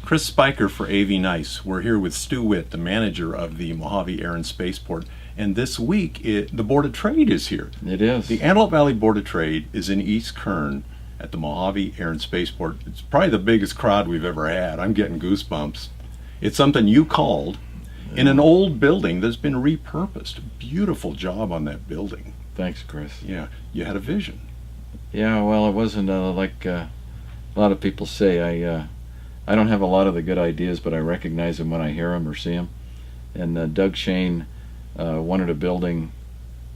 Chris Spiker for AV Nice. We're here with Stu Witt, the manager of the Mojave Air and Spaceport. And this week, the Board of Trade is here. It is. The Antelope Valley Board of Trade is in East Kern at the Mojave Air and Spaceport. It's probably the biggest crowd we've ever had. I'm getting goosebumps. It's something you called in an old building that's been repurposed. Beautiful job on that building. Thanks, Chris. Yeah, you had a vision. Yeah, well, it wasn't like a lot of people say. I don't have a lot of the good ideas, but I recognize them when I hear them or see them. And Doug Shane wanted a building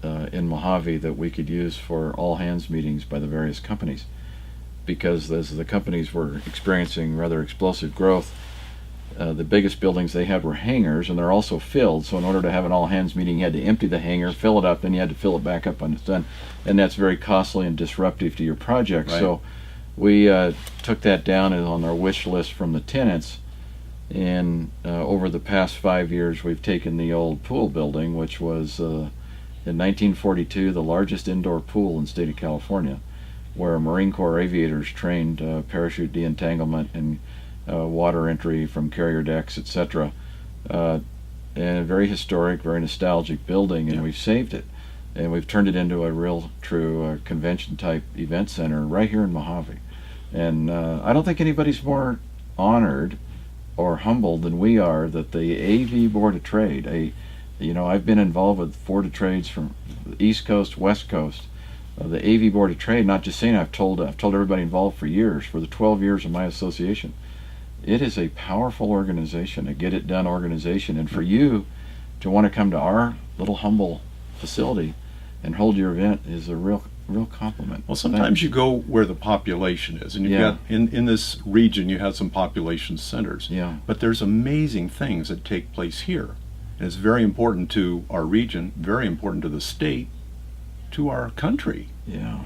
in Mojave that we could use for all hands meetings by the various companies, because as the companies were experiencing rather explosive growth, the biggest buildings they had were hangars, and they're also filled. So in order to have an all hands meeting, you had to empty the hangar, fill it up, then you had to fill it back up when it's done, and that's very costly and disruptive to your project. Right. So we took that down on our wish list from the tenants, and over the past 5 years we've taken the old Poole Building, which was in 1942 the largest indoor pool in the state of California, where Marine Corps aviators trained parachute de-entanglement and water entry from carrier decks, etc. And a very historic, very nostalgic building, and we've saved it. And we've turned it into a real, true convention-type event center right here in Mojave. And I don't think anybody's more honored or humbled than we are that the AV Board of Trade, I've been involved with Board of Trades from the East Coast, West Coast. The AV Board of Trade, not just saying, I've told everybody involved for years, for the 12 years of my association. It is a powerful organization, a get-it-done organization. And for you to want to come to our little humble facility and hold your event is a real compliment. Well, sometimes you go where the population is, and you've got in this region you have some population centers. Yeah. But there's amazing things that take place here, and it's very important to our region, very important to the state, to our country. Yeah.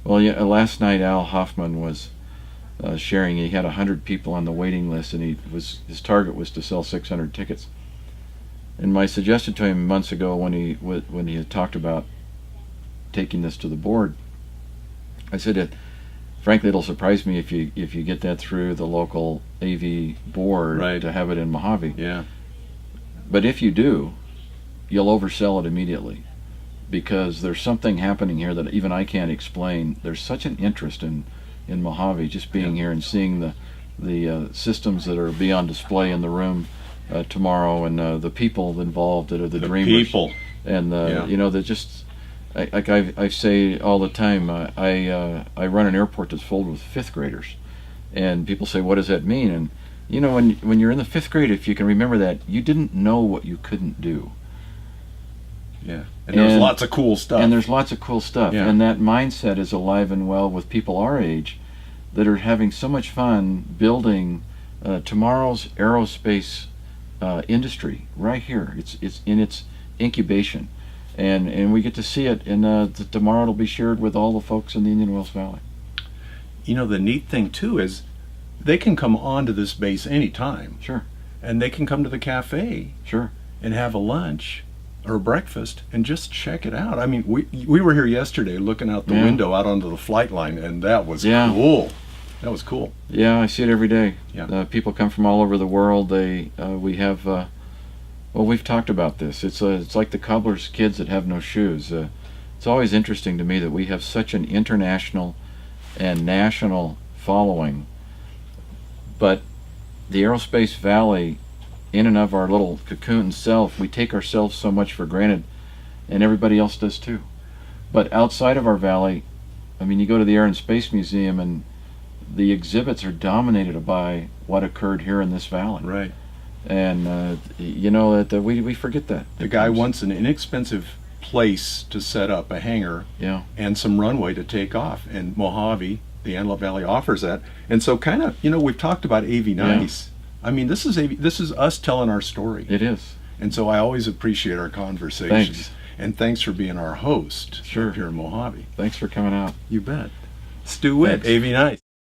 Well, last night Al Hoffman was sharing. He had 100 people on the waiting list, and his target was to sell 600 tickets. And my suggestion to him months ago, when he had talked about taking this to the board, I said, frankly, it'll surprise me if you get that through the local AV board, right, to have it in Mojave. Yeah. But if you do, you'll oversell it immediately, because there's something happening here that even I can't explain. There's such an interest in Mojave, just being here and seeing the systems that are be on display in the room tomorrow, and the people involved that are the dreamers. People. And they're just, like I say all the time, I run an airport that's filled with fifth graders, and people say, what does that mean? And when you're in the fifth grade, if you can remember that, you didn't know what you couldn't do. Yeah, and there's lots of cool stuff. And there's lots of cool stuff. Yeah. And that mindset is alive and well with people our age that are having so much fun building tomorrow's aerospace industry right here. It's in its incubation, and we get to see it. And tomorrow it'll be shared with all the folks in the Indian Wells Valley. The neat thing too is they can come onto this base anytime. Sure. And they can come to the cafe. Sure. And have a lunch or breakfast and just check it out. I mean, we were here yesterday looking out the window out onto the flight line, and that was cool. That was cool. Yeah, I see it every day. Yeah. People come from all over the world. We have we've talked about this. It's like the cobbler's kids that have no shoes. It's always interesting to me that we have such an international and national following, but the Aerospace Valley, in and of our little cocoon self, we take ourselves so much for granted, and everybody else does too. But outside of our valley, I mean, you go to the Air and Space Museum, and the exhibits are dominated by what occurred here in this valley. Right. And that we forget that. The guy wants an inexpensive place to set up a hangar, and some runway to take off, and Mojave, the Antelope Valley, offers that. And so kind of, we've talked about AV Nice. I mean, this is us telling our story. It is. And so I always appreciate our conversations. Thanks. And thanks for being our host here in Mojave. Thanks for coming out. You bet. Stu Witt, AV Nice.